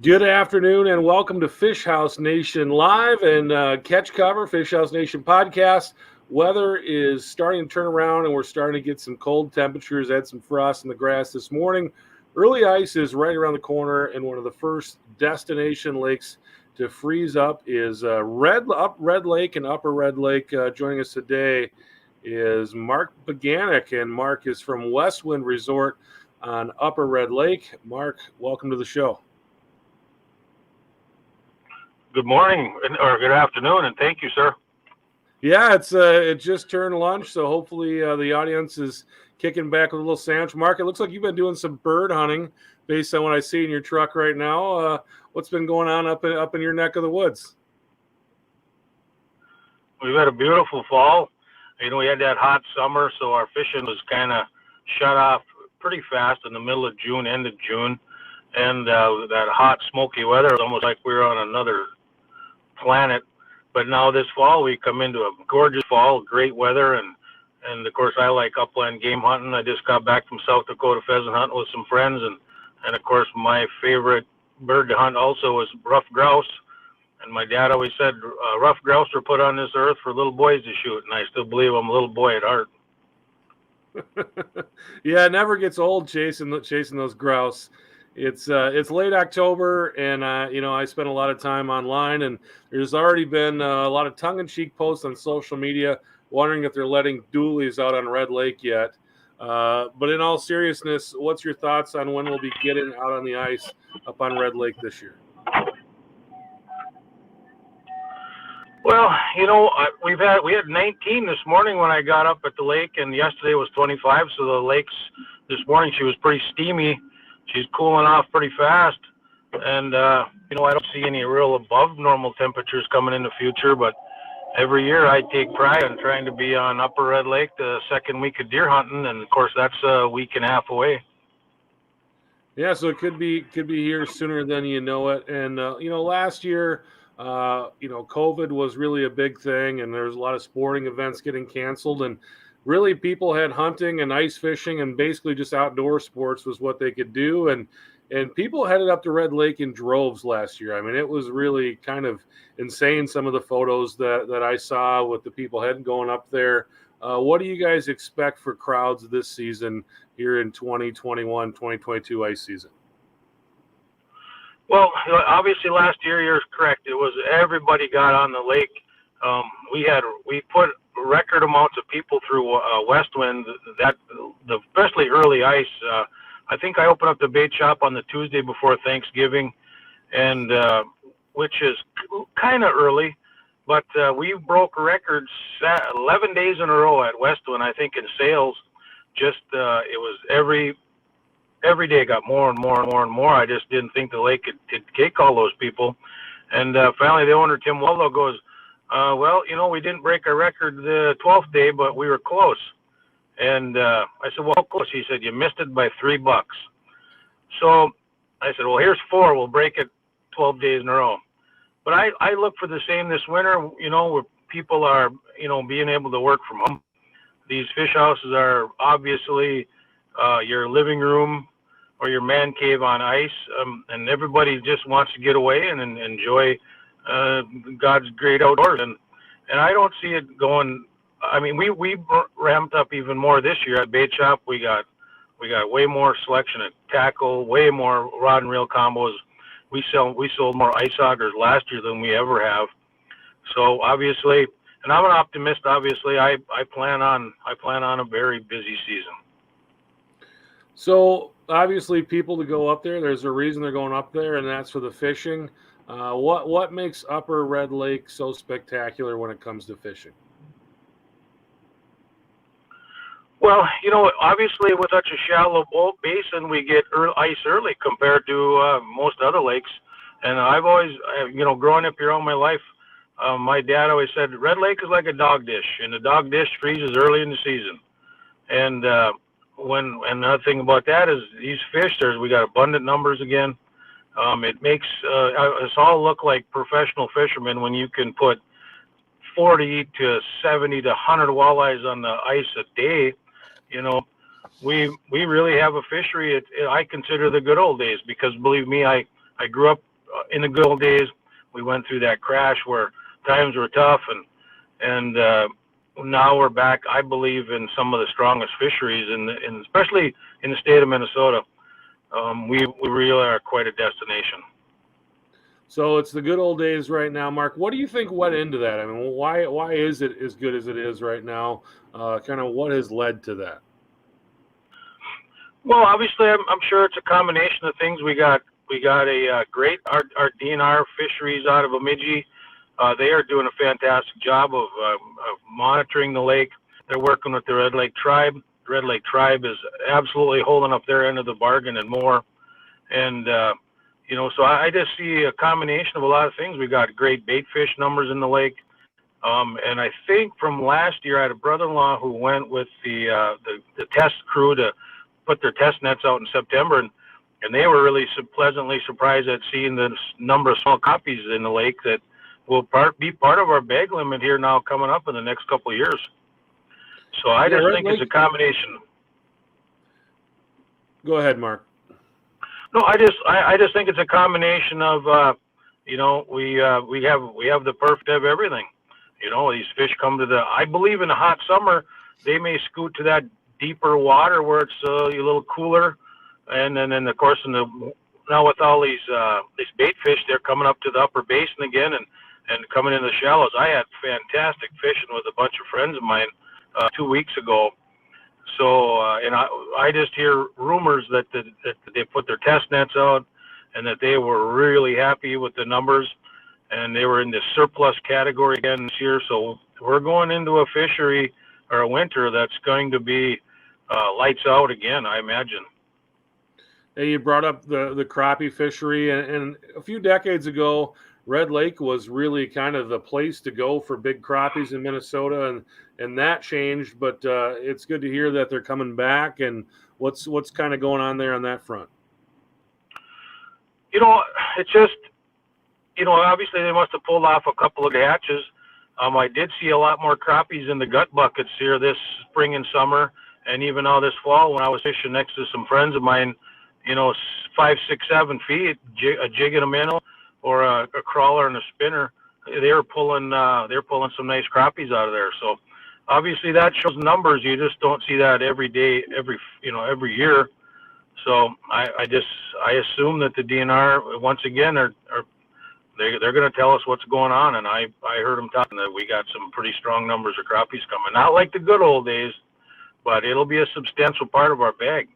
Good afternoon and welcome to Fish House Nation Live and Catch Cover, Fish House Nation podcast. Weather is starting to turn around and we're starting to get some cold temperatures. Had some frost in the grass this morning. Early ice is right around the corner, and one of the first destination lakes to freeze up is Red Lake and Upper Red Lake. Joining us today is Mark Bieganek, and Mark is from Westwind Resort on Upper Red Lake. Mark, welcome to the show. Good morning or good afternoon, and thank you, sir. Yeah, it just turned lunch, so hopefully the audience is kicking back with a little sandwich. Mark, it looks like you've been doing some bird hunting based on what I see in your truck right now. What's been going on up in your neck of the woods? We've had a beautiful fall. We had that hot summer, so our fishing was kind of shut off pretty fast in the middle of June, end of June, and that hot, smoky weather was almost like we were on another planet. But now this fall we come into a gorgeous fall, great weather, and of course I like upland game hunting. I just got back from South Dakota pheasant hunting with some friends, and of course my favorite bird to hunt also was rough grouse. And my dad always said rough grouse were put on this earth for little boys to shoot, and I still believe I'm a little boy at heart. Yeah, it never gets old chasing those grouse. It's late October, and I spent a lot of time online, and there's already been a lot of tongue-in-cheek posts on social media wondering if they're letting dualies out on Red Lake yet. But in all seriousness, what's your thoughts on when we'll be getting out on the ice up on Red Lake this year? Well, we had 19 this morning when I got up at the lake, and yesterday was 25. So the lakes this morning, she was pretty steamy. She's cooling off pretty fast, and I don't see any real above normal temperatures coming in the future. But every year I take pride in trying to be on Upper Red Lake the second week of deer hunting, and of course that's a week and a half away. Yeah, so it could be here sooner than you know it. And last year, COVID was really a big thing, and there was a lot of sporting events getting canceled, and really people had hunting and ice fishing and basically just outdoor sports was what they could do. And people headed up to Red Lake in droves last year. I mean, it was really kind of insane, some of the photos that I saw with the people going up there. What do you guys expect for crowds this season here in 2021, 2022 ice season? Well, obviously last year you're correct. It was everybody got on the lake. We put record amounts of people through Westwind, especially early ice. I think I opened up the bait shop on the Tuesday before Thanksgiving, and which is kind of early, but we broke records 11 days in a row at Westwind, I think, in sales. Just it was every day got more and more and more and more. I just didn't think the lake could take all those people. And finally the owner, Tim Waldo, goes, we didn't break our record the 12th day, but we were close. And I said, well, how close? He said, you missed it by $3. So I said, well, here's 4. We'll break it 12 days in a row. But I look for the same this winter, where people are, being able to work from home. These fish houses are obviously your living room or your man cave on ice, and everybody just wants to get away and enjoy God's great outdoors, and I don't see it going. I mean, we ramped up even more this year at bait shop. We got way more selection at tackle, way more rod and reel combos. We sold more ice augers last year than we ever have. So obviously, and I'm an optimist. Obviously, I plan on a very busy season. So obviously, people to go up there, there's a reason they're going up there, and that's for the fishing. What makes Upper Red Lake so spectacular when it comes to fishing? Well, obviously with such a shallow basin, we get ice early compared to most other lakes. And I've always, growing up here all my life, my dad always said Red Lake is like a dog dish, and the dog dish freezes early in the season. And another thing about that is these fish, we got abundant numbers again. It makes us all look like professional fishermen when you can put 40 to 70 to 100 walleyes on the ice a day. We really have a fishery. I consider the good old days, because believe me, I grew up in the good old days, we went through that crash where times were tough, and now we're back, I believe, in some of the strongest fisheries, in especially in the state of Minnesota. We really are quite a destination. So it's the good old days right now, Mark. What do you think went into that? I mean, why is it as good as it is right now? Kind of what has led to that? Well, obviously, I'm sure it's a combination of things. We got a great our DNR fisheries out of Bemidji. They are doing a fantastic job of monitoring the lake. They're working with the Red Lake Tribe. The Red Lake Tribe is absolutely holding up their end of the bargain and more. And so I just see a combination of a lot of things. We got great bait fish numbers in the lake. And I think from last year, I had a brother-in-law who went with the test crew to put their test nets out in September, and they were really pleasantly surprised at seeing the number of small crappies in the lake that will be part of our bag limit here now coming up in the next couple of years. So I just think it's a combination. Go ahead, Mark. No, I just think it's a combination of we have the perfect of everything. These fish come to I believe in the hot summer they may scoot to that deeper water where it's a little cooler, and then of course now with all these bait fish, they're coming up to the upper basin again and coming in the shallows. I had fantastic fishing with a bunch of friends of mine 2 weeks ago. So and I just hear rumors that they put their test nets out and that they were really happy with the numbers, and they were in the surplus category again this year. So we're going into a fishery or a winter that's going to be lights out again, I imagine. Hey, you brought up the crappie fishery, and a few decades ago, Red Lake was really kind of the place to go for big crappies in Minnesota, and that changed. But it's good to hear that they're coming back. And what's kind of going on there on that front? It's just obviously they must have pulled off a couple of hatches. I did see a lot more crappies in the gut buckets here this spring and summer, and even now this fall when I was fishing next to some friends of mine. 5, 6, 7 feet, a jig and a minnow, or a crawler and a spinner. They were pulling some nice crappies out of there. So obviously that shows numbers. You just don't see that every day, every year. So I assume that the DNR once again they're going to tell us what's going on. And I heard them talking that we got some pretty strong numbers of crappies coming. Not like the good old days, but it'll be a substantial part of our bag.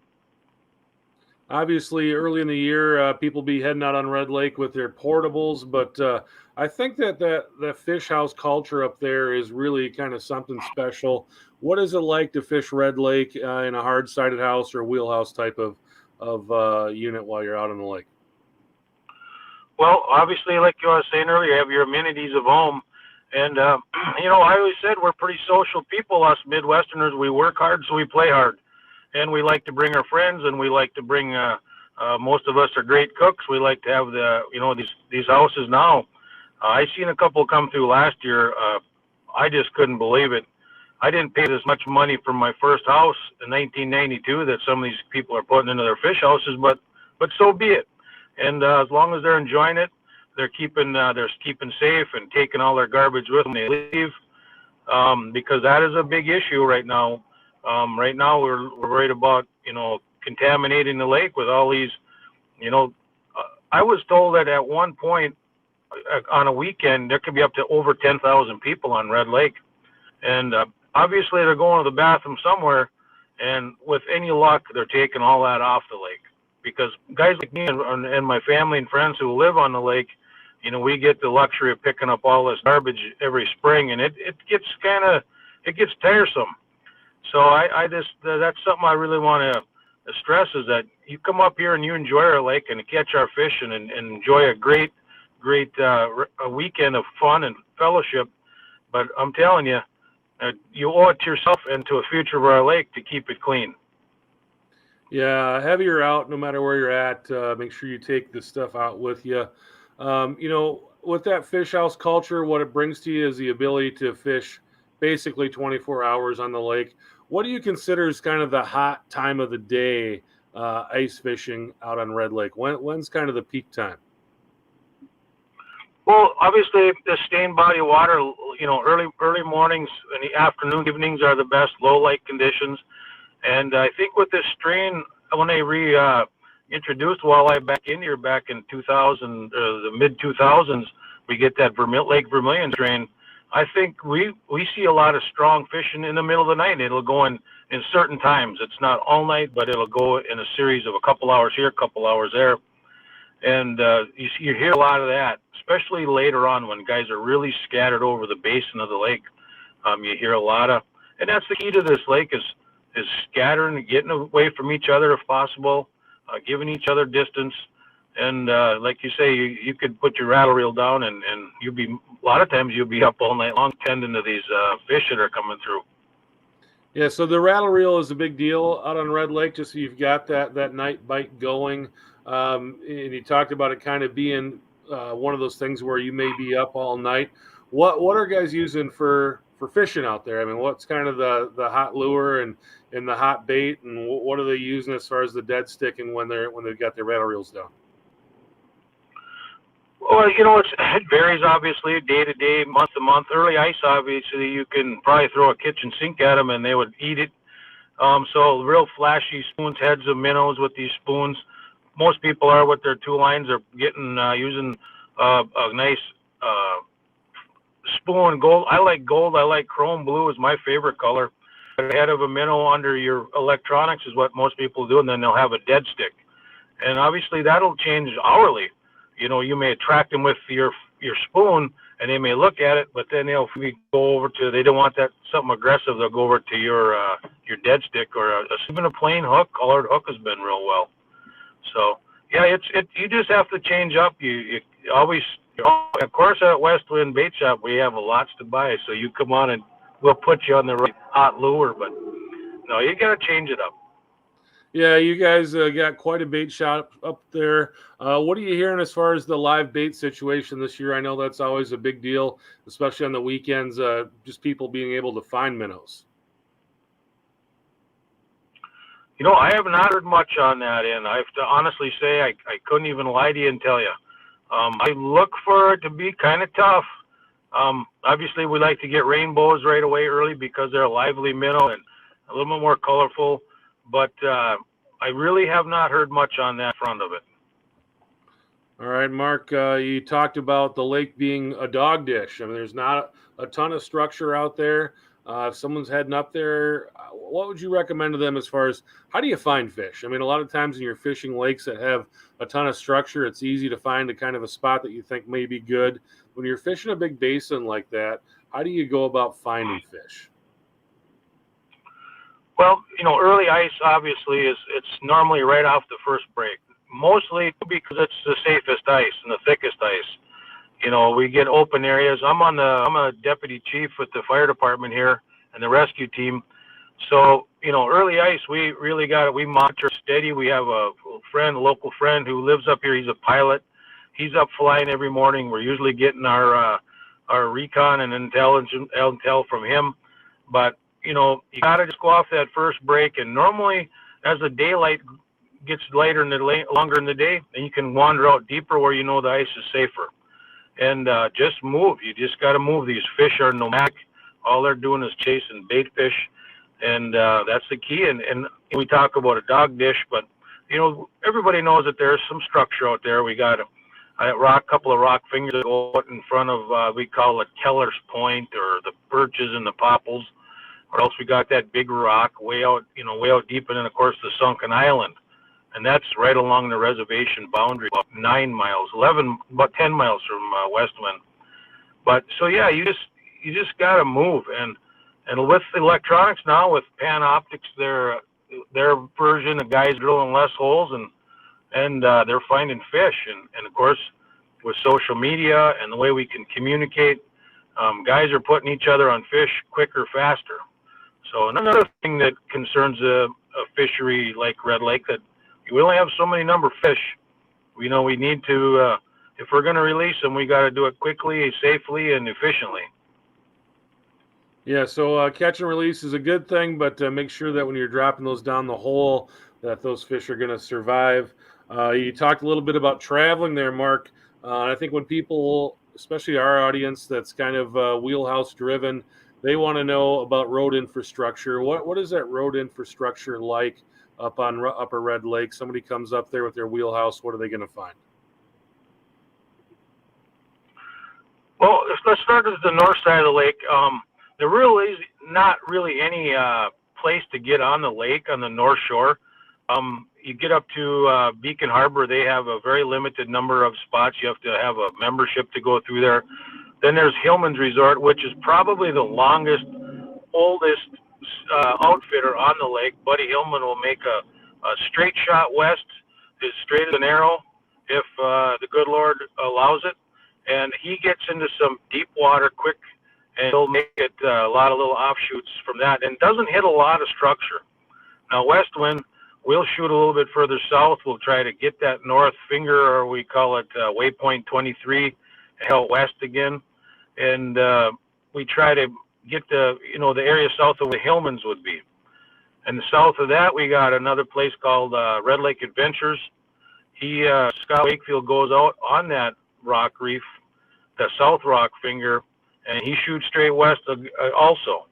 Obviously, early in the year, people be heading out on Red Lake with their portables, but I think that fish house culture up there is really kind of something special. What is it like to fish Red Lake in a hard-sided house or a wheelhouse type of unit while you're out on the lake? Well, obviously, like you were saying earlier, you have your amenities of home, and I always said we're pretty social people. Us Midwesterners, we work hard, so we play hard. And we like to bring our friends, and we like to bring. Most of us are great cooks. We like to have these houses now. I seen a couple come through last year. I just couldn't believe it. I didn't pay this much money for my first house in 1992 that some of these people are putting into their fish houses, but so be it. And as long as they're enjoying it, they're keeping safe and taking all their garbage with them when they leave, because that is a big issue right now. Right now we're worried about, contaminating the lake with all these, I was told that at one point on a weekend, there could be up to over 10,000 people on Red Lake. And obviously they're going to the bathroom somewhere, and with any luck, they're taking all that off the lake. Because guys like me and my family and friends who live on the lake, we get the luxury of picking up all this garbage every spring, and it gets tiresome. So that's something I really want to stress, is that you come up here and you enjoy our lake and catch our fish and enjoy a great a weekend of fun and fellowship. But I'm telling you, you owe it to yourself and to the future of our lake to keep it clean. Yeah, heavier out, no matter where you're at. Make sure you take the stuff out with you. With that fish house culture, what it brings to you is the ability to fish basically 24 hours on the lake. What do you consider is kind of the hot time of the day ice fishing out on Red Lake? When's kind of the peak time? Well, obviously, the stained body of water, early mornings and the afternoon, evenings are the best low light conditions. And I think with this strain, when they introduced walleye back in here back in 2000, the mid 2000s, we get that Lake Vermilion strain. I think we see a lot of strong fishing in the middle of the night. It'll go in certain times. It's not all night, but it'll go in a series of a couple hours here, a couple hours there. And you hear a lot of that, especially later on when guys are really scattered over the basin of the lake. You hear a lot of, and that's the key to this lake is scattering, getting away from each other if possible, giving each other distance. And like you say, you could put your rattle reel down and a lot of times you'll be up all night long tending to these fish that are coming through. Yeah, so the rattle reel is a big deal out on Red Lake, just so you've got that night bite going. And you talked about it kind of being one of those things where you may be up all night. What are guys using for fishing out there? I mean, what's kind of the hot lure and the hot bait, and what are they using as far as the dead stick and when they've got their rattle reels down? Well, it varies obviously day to day, month to month. Early ice, obviously, you can probably throw a kitchen sink at them and they would eat it. So real flashy spoons, heads of minnows with these spoons. Most people are with their two lines are getting using a nice spoon. Gold. I like gold. I like chrome blue is my favorite color. The head of a minnow under your electronics is what most people do, and then they'll have a dead stick. And obviously that'll change hourly. You may attract them with your spoon, and they may look at it, but then they'll go over to, they don't want that something aggressive. They'll go over to your dead stick or even a plain hook. Colored hook has been real well. So yeah, you just have to change up. You always, of course, at Westwind Bait Shop we have lots to buy. So you come on and we'll put you on the right hot lure, but no, you got to change it up. Yeah, you guys got quite a bait shop up there. What are you hearing as far as the live bait situation this year? I know that's always a big deal, especially on the weekends, just people being able to find minnows. I have not heard much on that end. I have to honestly say I couldn't even lie to you and tell you. I look for it to be kind of tough. Obviously, we like to get rainbows right away early because they're a lively minnow and a little bit more colorful. But I really have not heard much on that front of it. All right, Mark, you talked about the lake being a dog dish. I mean, there's not a ton of structure out there. If someone's heading up there, what would you recommend to them as far as how do you find fish? I mean, a lot of times when you're fishing lakes that have a ton of structure, it's easy to find a kind of a spot that you think may be good. When you're fishing a big basin like that, how do you go about finding fish? Well, early ice obviously it's normally right off the first break, mostly because it's the safest ice and the thickest ice. We get open areas. I'm a deputy chief with the fire department here and the rescue team. So, early ice, we really got it. We monitor steady. We have a local friend who lives up here. He's a pilot. He's up flying every morning. We're usually getting our recon and intel from him. But, you got to just go off that first break. And normally, as the daylight gets later in longer in the day, then you can wander out deeper where the ice is safer. And just move. You just got to move. These fish are nomadic. All they're doing is chasing bait fish. And that's the key. And we talk about a dog dish, but, everybody knows that there's some structure out there. We got a couple of rock fingers that go out in front of, we call it Keller's Point or the birches and the popples. Or else we got that big rock way out deep, and then, of course, the sunken island. And that's right along the reservation boundary, about 10 miles from Westwind. But so yeah, you just got to move, and with electronics now, with Panoptics, their version, the guys drilling less holes, and they're finding fish, and of course, with social media and the way we can communicate, guys are putting each other on fish quicker, faster. So another thing that concerns a fishery like Red Lake, that we only have so many number of fish. We need to, if we're going to release them, we got to do it quickly, safely, and efficiently. Yeah, so catch and release is a good thing, but make sure that when you're dropping those down the hole, that those fish are going to survive. You talked a little bit about traveling there, Mark. I think when people especially our audience that's kind of wheelhouse driven, they want to know about road infrastructure. What is that road infrastructure like up on Upper Red Lake? Somebody comes up there with their wheelhouse, what are they going to find? Well, let's start at the north side of the lake. There really is not really any place to get on the lake on the north shore. You get up to Beacon Harbor, they have a very limited number of spots. You have to have a membership to go through there. Then there's Hillman's Resort, which is probably the longest, oldest outfitter on the lake. Buddy Hillman will make a straight shot west, as straight as an arrow, if the good Lord allows it. And he gets into some deep water quick, and he'll make it a lot of little offshoots from that, and doesn't hit a lot of structure. Now, west wind, we'll shoot a little bit further south. We'll try to get that north finger, or we call it waypoint 23, out west again, and we try to get the area south of where Hillman's would be. And south of that, we got another place called Red Lake Adventures. Scott Wakefield goes out on that rock reef, the South Rock finger, and he shoots straight west also.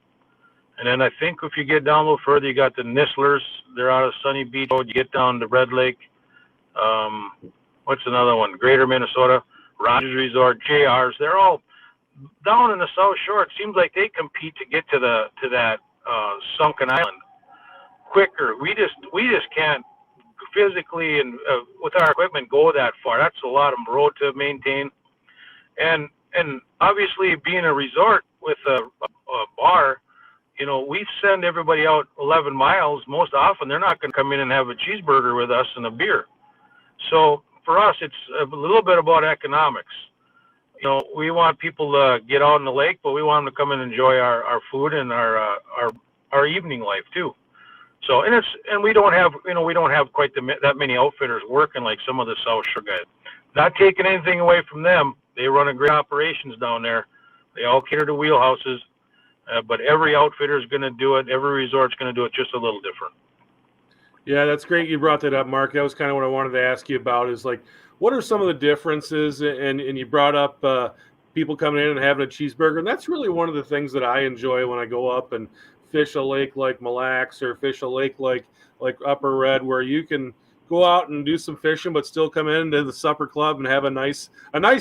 And then I think if you get down a little further, you got the Nistlers. They're out of Sunny Beach Road. You get down to Red Lake. What's another one? Greater Minnesota, Rogers Resort, JR's. They're all down in the South Shore. It seems like they compete to get to that sunken island quicker. We just can't physically and with our equipment go that far. That's a lot of road to maintain, and obviously being a resort with a bar, we send everybody out 11 miles. Most often they're not going to come in and have a cheeseburger with us and a beer. So for us, it's a little bit about economics. We want people to get out on the lake, but we want them to come and enjoy our food and our evening life too. So, and we don't have quite that many outfitters working like some of the South Shore guys. Not taking anything away from them. They run a great operations down there. They all cater to wheelhouses, but every outfitter is going to do it. Every resort's going to do it just a little different. Yeah, that's great you brought that up, Mark. That was kind of what I wanted to ask you about is like, what are some of the differences? And you brought up people coming in and having a cheeseburger. And that's really one of the things that I enjoy when I go up and fish a lake like Mille Lacs or fish a lake like Upper Red, where you can go out and do some fishing, but still come into the supper club and have a nice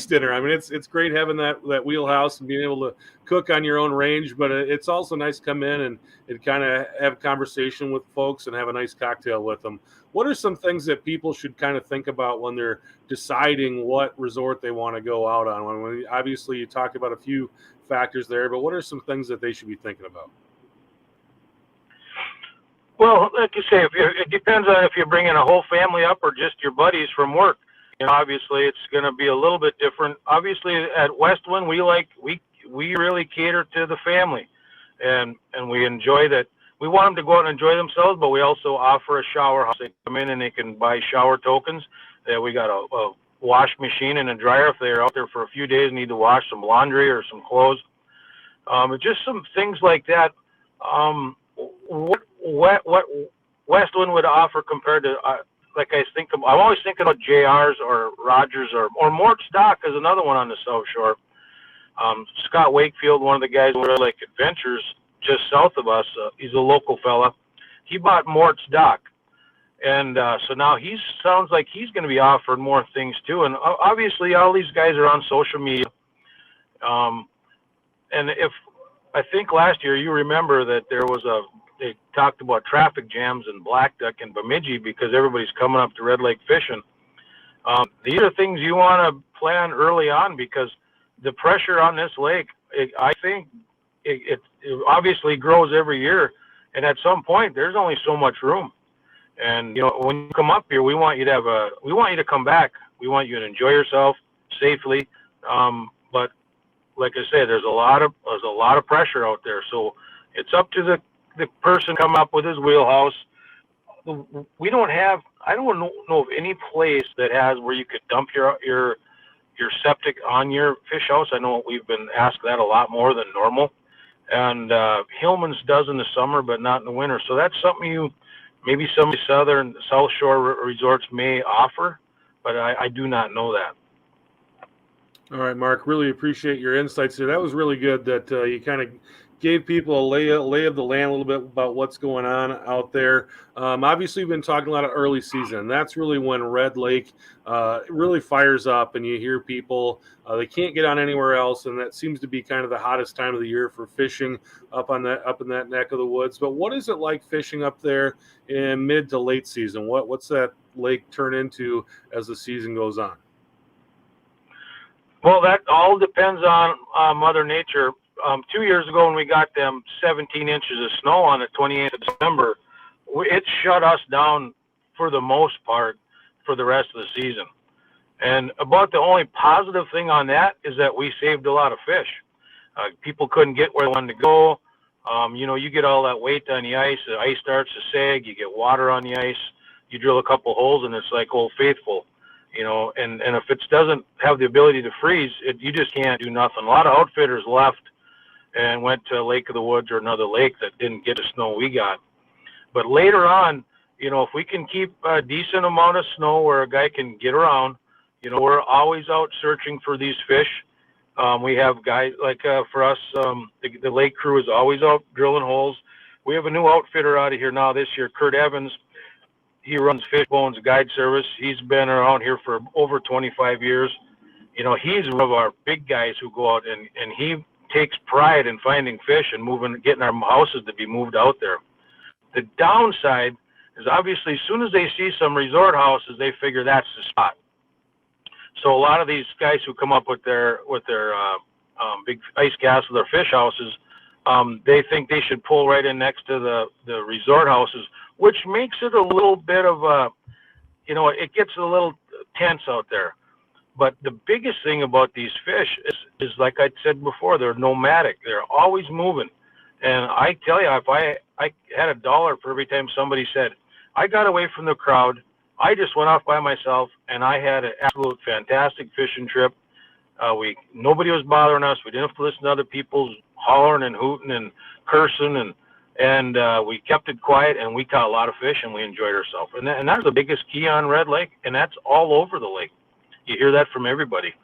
dinner. I mean, it's great having that wheelhouse and being able to cook on your own range, but it's also nice to come in and kind of have a conversation with folks and have a nice cocktail with them. What are some things that people should kind of think about when they're deciding what resort they want to go out on? Obviously, you talked about a few factors there, but what are some things that they should be thinking about? Well, like you say, it depends on if you're bringing a whole family up or just your buddies from work. Obviously, it's going to be a little bit different. Obviously, at Westwind, we really cater to the family, and we enjoy that. We want them to go out and enjoy themselves, but we also offer a shower house. They come in and they can buy shower tokens. We got a wash machine and a dryer if they're out there for a few days and need to wash some laundry or some clothes. Just some things like that. What Westwind would offer compared to, I'm always thinking about JR's or Rogers or Mort's Dock is another one on the South Shore. Scott Wakefield, one of the guys who like Adventures just south of us, he's a local fella. He bought Mort's Dock. And so now sounds like he's going to be offering more things too. And obviously all these guys are on social media. And I think last year you remember that they talked about traffic jams in Black Duck and Bemidji because everybody's coming up to Red Lake fishing. These are things you want to plan early on because the pressure on this lake, I think it obviously grows every year. And at some point, there's only so much room. And, when you come up here, we want you to come back. We want you to enjoy yourself safely. But like I said, there's a lot of pressure out there. So it's up to the person come up with his wheelhouse. I don't know of any place that has where you could dump your septic on your fish house. I know we've been asked that a lot more than normal. And Hillman's does in the summer, but not in the winter. So that's something maybe some of the South Shore resorts may offer, but I do not know that. All right, Mark, really appreciate your insights there. That was really good that you kind of gave people a lay of the land a little bit about what's going on out there. Obviously, we've been talking a lot of early season. That's really when Red Lake really fires up, and you hear people they can't get on anywhere else, and that seems to be kind of the hottest time of the year for fishing up in that neck of the woods. But what is it like fishing up there in mid to late season? What's that lake turn into as the season goes on? Well, that all depends on Mother Nature. 2 years ago, when we got them 17 inches of snow on the 28th of December, it shut us down for the most part for the rest of the season. And about the only positive thing on that is that we saved a lot of fish. People couldn't get where they wanted to go. You get all that weight on the ice starts to sag, you get water on the ice, you drill a couple holes, and it's like Old Faithful. And if it doesn't have the ability to freeze, you just can't do nothing. A lot of outfitters left and went to Lake of the Woods or another lake that didn't get the snow we got. But later on, if we can keep a decent amount of snow where a guy can get around, we're always out searching for these fish. We have guys like for us, the lake crew is always out drilling holes. We have a new outfitter out of here now this year, Kurt Evans. He runs Fishbone's Guide Service. He's been around here for over 25 years. He's one of our big guys who go out and he takes pride in finding fish and getting our houses to be moved out there. The downside is obviously as soon as they see some resort houses, they figure that's the spot. So a lot of these guys who come up with their big ice castle, their fish houses, they think they should pull right in next to the resort houses, which makes it a little bit of it gets a little tense out there. But the biggest thing about these fish is like I said before, they're nomadic. They're always moving. And I tell you, if I had $1 for every time somebody said, I got away from the crowd, I just went off by myself, and I had an absolute fantastic fishing trip. Nobody was bothering us. We didn't have to listen to other people hollering and hooting and cursing, and we kept it quiet, and we caught a lot of fish, and we enjoyed ourselves. And that's the biggest key on Red Lake, and that's all over the lake. You hear that from everybody.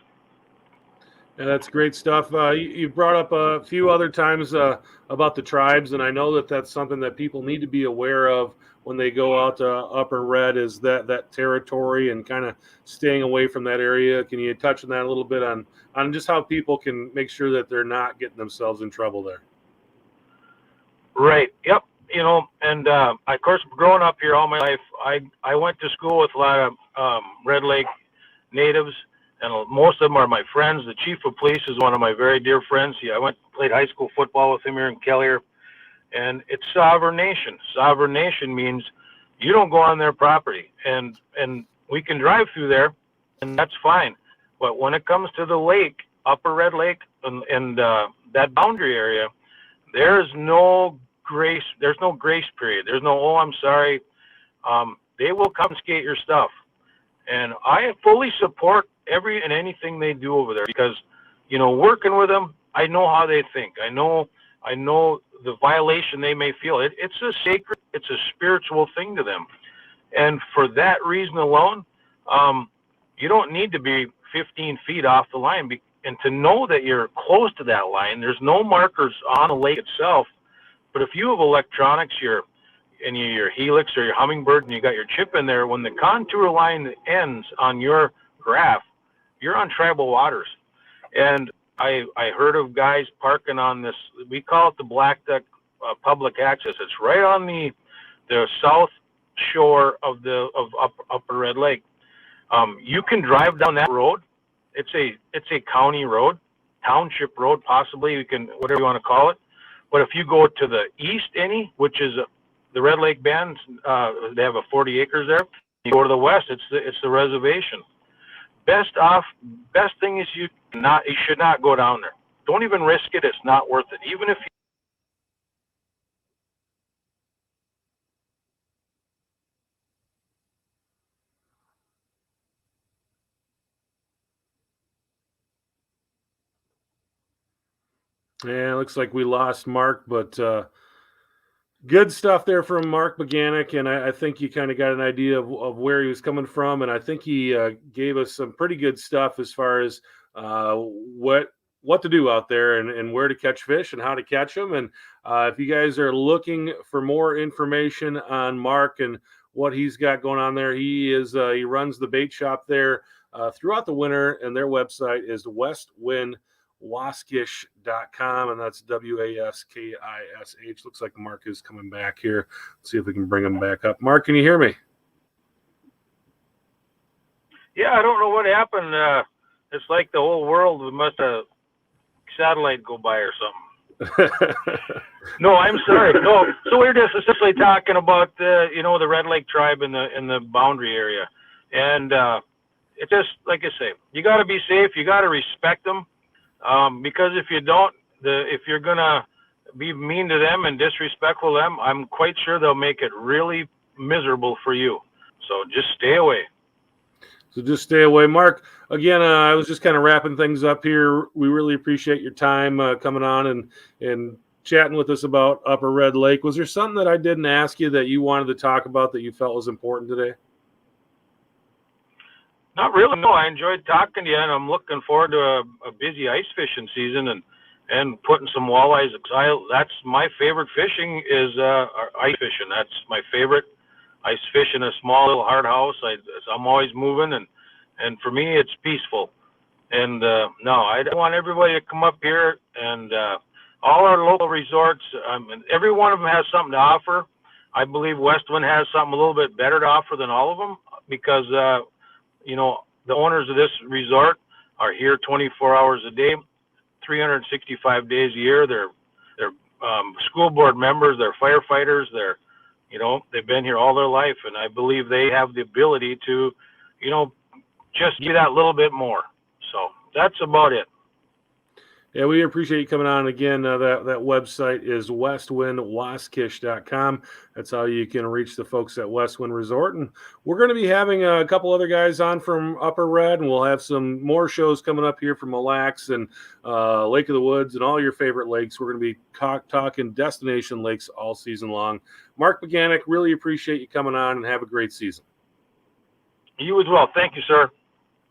Yeah, that's great stuff. You brought up a few other times about the tribes, and I know that that's something that people need to be aware of when they go out to Upper Red, is that territory and kind of staying away from that area. Can you touch on that a little bit on just how people can make sure that they're not getting themselves in trouble there? Right. Yep. And of course, growing up here all my life, I went to school with a lot of Red Lake natives, and most of them are my friends. The chief of police is one of my very dear friends. I played high school football with him here in Kelliher. And it's sovereign nation. Sovereign nation means you don't go on their property, and we can drive through there, and that's fine. But when it comes to the lake, Upper Red Lake, and that boundary area, there's no grace. There's no grace period. There's no, oh, I'm sorry. They will confiscate your stuff, and I fully support every and anything they do over there because, working with them, I know how they think. I know the violation they may feel. It's a sacred, it's a spiritual thing to them. And for that reason alone, you don't need to be 15 feet off the line. And to know that you're close to that line, there's no markers on the lake itself. But if you have electronics, your helix or your hummingbird, and you got your chip in there, when the contour line ends on your graph, you're on tribal waters. And I heard of guys parking on this, we call it the Black Duck public access. It's right on the south shore of Upper Red Lake. You can drive down that road. It's a county road, township road, possibly, you can, whatever you want to call it. But if you go to the east which is the Red Lake Band, they have 40 acres there. You go to the west, it's the reservation. Best thing is you should not go down there. Don't even risk it. It's not worth it. Even if Yeah, it looks like we lost Mark, but good stuff there from Mark Bieganek, and I think you kind of got an idea of where he was coming from, and I think he gave us some pretty good stuff as far as what to do out there and where to catch fish and how to catch them. And if you guys are looking for more information on Mark and what he's got going on there, he runs the bait shop there throughout the winter, and their website is westwindwaskish.com, and that's WASKISH. Looks like Mark is coming back here. Let's see if we can bring him back up. Mark, can you hear me? Yeah, I don't know what happened. It's like the whole world must have satellite go by or something. No, I'm sorry. No, so we're just essentially talking about the Red Lake tribe in the boundary area, and it's just like I say, you got to be safe. You got to respect them, because if you don't, if you're gonna be mean to them and disrespectful to them, I'm quite sure they'll make it really miserable for you. So just stay away. So just stay away. Mark, again, I was just kind of wrapping things up here. We really appreciate your time coming on and chatting with us about Upper Red Lake. Was there something that I didn't ask you that you wanted to talk about that you felt was important today? Not really. No, I enjoyed talking to you, and I'm looking forward to a busy ice fishing season and putting some walleyes. That's my favorite fishing is ice fishing. That's my favorite. Ice fish in a small little hard house. I'm always moving, and for me, it's peaceful. And no, I want everybody to come up here, and all our local resorts. Every one of them has something to offer. I believe Westwind has something a little bit better to offer than all of them because the owners of this resort are here 24 hours a day, 365 days a year. They're school board members. They're firefighters. They've been here all their life, and I believe they have the ability to, just give that little bit more. So that's about it. Yeah, we appreciate you coming on again. That website is westwindwaskish.com. That's how you can reach the folks at Westwind Resort. And we're going to be having a couple other guys on from Upper Red, and we'll have some more shows coming up here from Mille Lacs and Lake of the Woods and all your favorite lakes. We're going to be talking destination lakes all season long. Mark Bieganek, really appreciate you coming on, and have a great season. You as well. Thank you, sir.